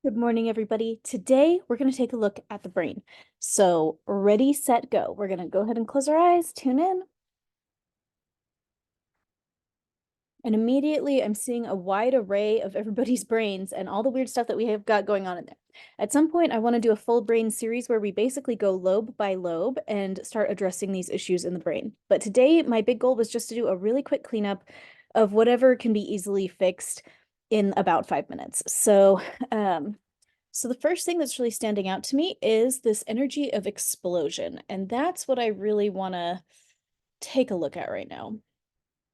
Good morning, everybody. Today, we're going to take a look at the brain. So, ready, set, go. We're going to go ahead and close our eyes, tune in. And immediately, I'm seeing a wide array of everybody's brains and all the weird stuff that we have got going on in there. At some point, I want to do a full brain series where we basically go lobe by lobe and start addressing these issues in the brain. But today, my big goal was just to do a really quick cleanup of whatever can be easily fixed in about 5 minutes. So the first thing that's really standing out to me is this energy of explosion. And that's what I really want to take a look at right now.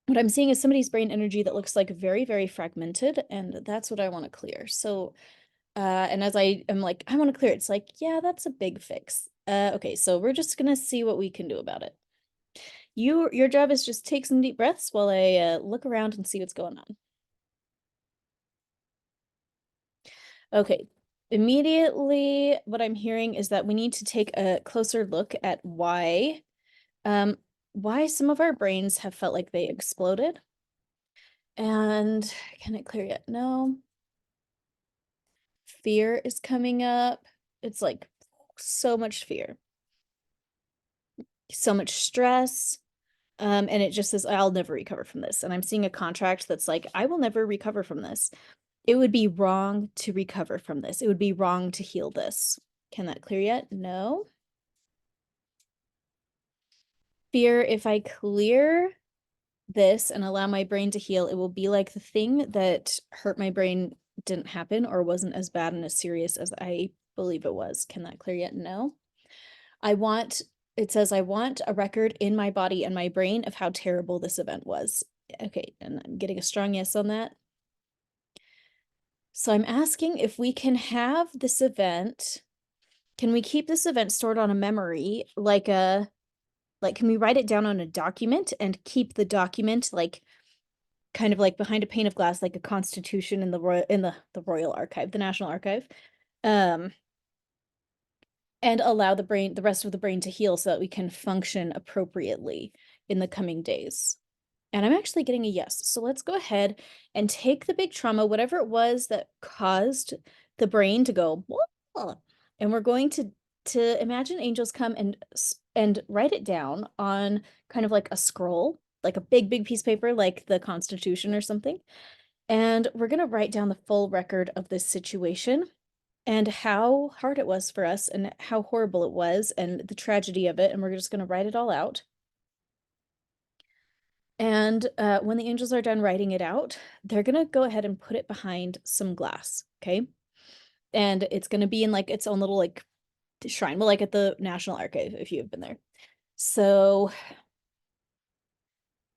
What I'm seeing is somebody's brain energy that looks like very, very fragmented, and that's what I want to clear. So, and as I am like, I want to clear it, it's like, yeah, that's a big fix. Okay, so we're just gonna see what we can do about it. Your job is just take some deep breaths while I look around and see what's going on. Okay, immediately what I'm hearing is that we need to take a closer look at um, why some of our brains have felt like they exploded. And can it clear yet? No. Fear is coming up. It's like so much fear, so much stress. And it just says, I'll never recover from this. And I'm seeing a contract that's like, I will never recover from this. It would be wrong to recover from this. It would be wrong to heal this. Can that clear yet? No. Fear, if I clear this and allow my brain to heal, it will be like the thing that hurt my brain didn't happen or wasn't as bad and as serious as I believe it was. Can that clear yet? No. It says, I want a record in my body and my brain of how terrible this event was. Okay, and I'm getting a strong yes on that. So I'm asking if we can have this event, can we keep this event stored on a memory like can we write it down on a document and keep the document like kind of like behind a pane of glass, like a constitution in the Royal Archive, the National Archive, um, and allow the rest of the brain to heal so that we can function appropriately in the coming days. And I'm actually getting a yes. So let's go ahead and take the big trauma, whatever it was that caused the brain to go, "Whoa," and we're going to imagine angels come and write it down on kind of like a scroll, like a big, big piece of paper, like the Constitution or something. And we're going to write down the full record of this situation and how hard it was for us and how horrible it was and the tragedy of it. And we're just going to write it all out. And when the angels are done writing it out, they're going to go ahead and put it behind some glass. Okay. And it's going to be in like its own little like shrine, well, like at the National Archive, if you have been there. So,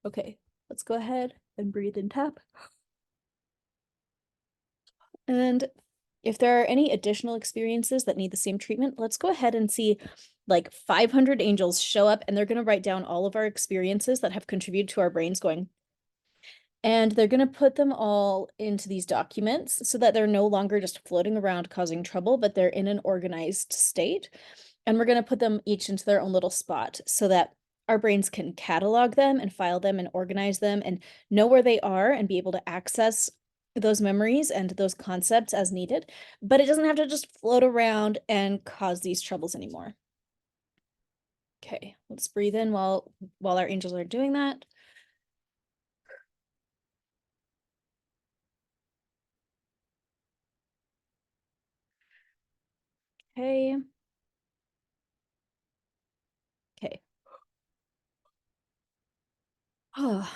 okay, let's go ahead and breathe and tap. And if there are any additional experiences that need the same treatment, let's go ahead and see like 500 angels show up and they're going to write down all of our experiences that have contributed to our brains going. And they're going to put them all into these documents so that they're no longer just floating around causing trouble, but they're in an organized state. And we're going to put them each into their own little spot so that our brains can catalog them and file them and organize them and know where they are and be able to access those memories and those concepts as needed. But it doesn't have to just float around and cause these troubles anymore. Okay, let's breathe in while our angels are doing that. Okay. Okay. Oh.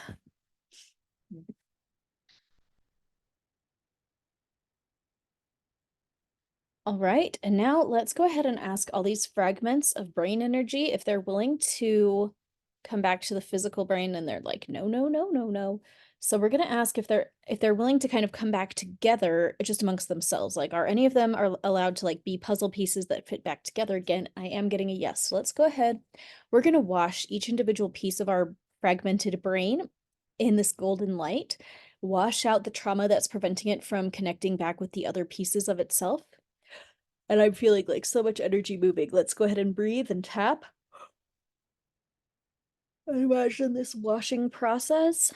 All right, and now let's go ahead and ask all these fragments of brain energy if they're willing to come back to the physical brain, and they're like, no, no, no, no, no. So we're gonna ask if they're willing to kind of come back together just amongst themselves. Like, are any of them are allowed to like be puzzle pieces that fit back together again? I am getting a yes. So let's go ahead. We're gonna wash each individual piece of our fragmented brain in this golden light, wash out the trauma that's preventing it from connecting back with the other pieces of itself. And I'm feeling like so much energy moving. Let's go ahead and breathe and tap. Imagine this washing process.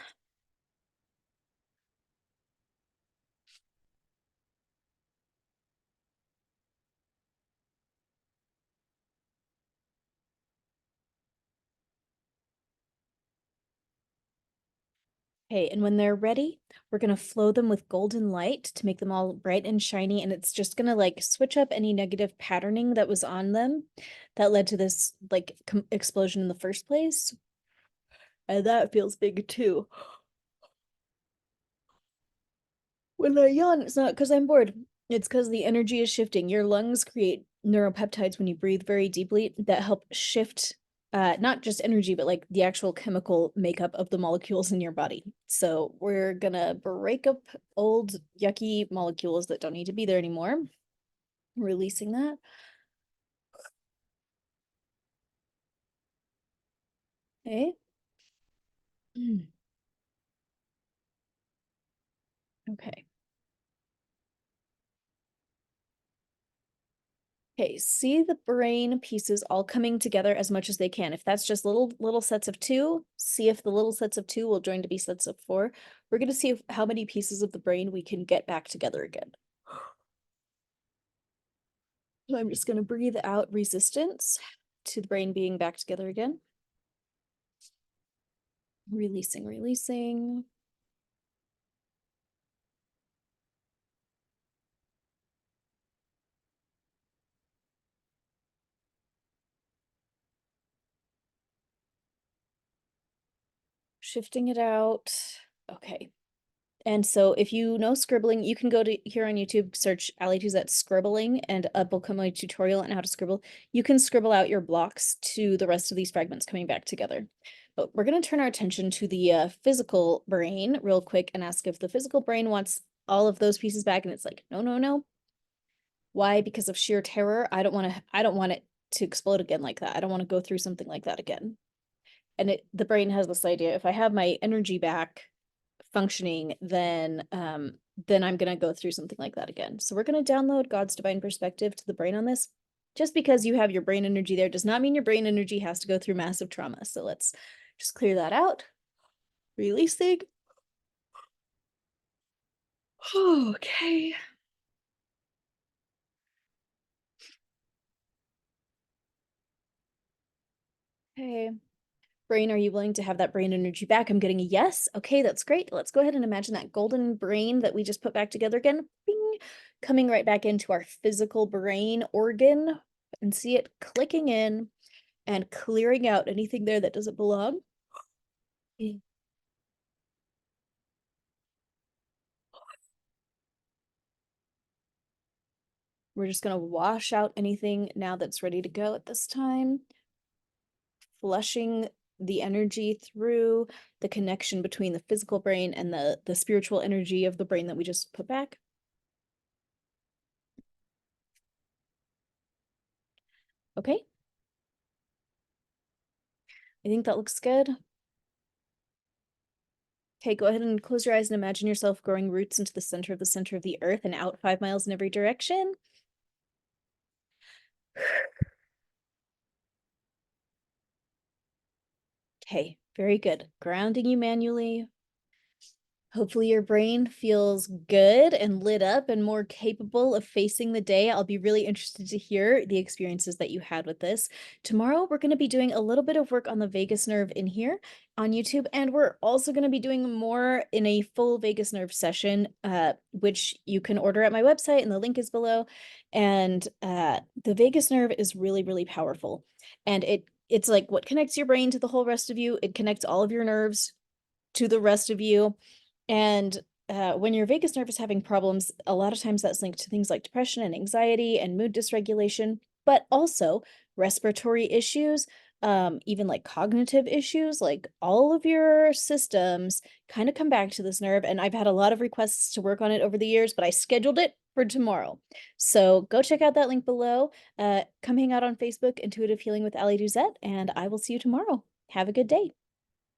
Okay, and when they're ready, we're gonna flow them with golden light to make them all bright and shiny, and it's just gonna like switch up any negative patterning that was on them that led to this like explosion in the first place. And that feels big too. When I yawn, it's not because I'm bored. It's because the energy is shifting. Your lungs create neuropeptides when you breathe very deeply that help shift not just energy, but like the actual chemical makeup of the molecules in your body. So we're gonna break up old yucky molecules that don't need to be there anymore. Releasing that. Okay. Okay. Okay, see the brain pieces all coming together as much as they can. If that's just little sets of two, see if the little sets of two will join to be sets of four. We're going to see how many pieces of the brain we can get back together again. So I'm just going to breathe out resistance to the brain being back together again. Releasing, releasing. Shifting it out. Okay. And so if you know scribbling, you can go to here on YouTube, search Ali Tuzette scribbling, and up will come a tutorial on how to scribble. You can scribble out your blocks to the rest of these fragments coming back together. But we're going to turn our attention to the physical brain real quick and ask if the physical brain wants all of those pieces back. And it's like, no, no, no. Why? Because of sheer terror. I don't want it to explode again like that. I don't want to go through something like that again. And the brain has this idea, if I have my energy back functioning, then I'm gonna go through something like that again. So we're gonna download God's divine perspective to the brain on this. Just because you have your brain energy there does not mean your brain energy has to go through massive trauma. So let's just clear that out. Releasing. Okay. Okay. Brain, are you willing to have that brain energy back? I'm getting a yes. Okay, that's great. Let's go ahead and imagine that golden brain that we just put back together again, bing, coming right back into our physical brain organ, and see it clicking in and clearing out anything there that doesn't belong. We're just going to wash out anything now that's ready to go at this time, flushing the energy through the connection between the physical brain and the spiritual energy of the brain that we just put back. Okay. I think that looks good. Okay, go ahead and close your eyes and imagine yourself growing roots into the center of the earth and out 5 miles in every direction. Okay, very good. Grounding you manually. Hopefully your brain feels good and lit up and more capable of facing the day. I'll be really interested to hear the experiences that you had with this. Tomorrow, we're going to be doing a little bit of work on the vagus nerve in here on YouTube, and we're also going to be doing more in a full vagus nerve session, which you can order at my website, and the link is below. And the vagus nerve is really, really powerful. And it's like what connects your brain to the whole rest of you. It connects all of your nerves to the rest of you. And when your vagus nerve is having problems, a lot of times that's linked to things like depression and anxiety and mood dysregulation, but also respiratory issues, even like cognitive issues, like all of your systems kind of come back to this nerve. And I've had a lot of requests to work on it over the years, but I scheduled it for tomorrow. So go check out that link below. Come hang out on Facebook, Intuitive Healing with Ali Duzette, and I will see you tomorrow. Have a good day.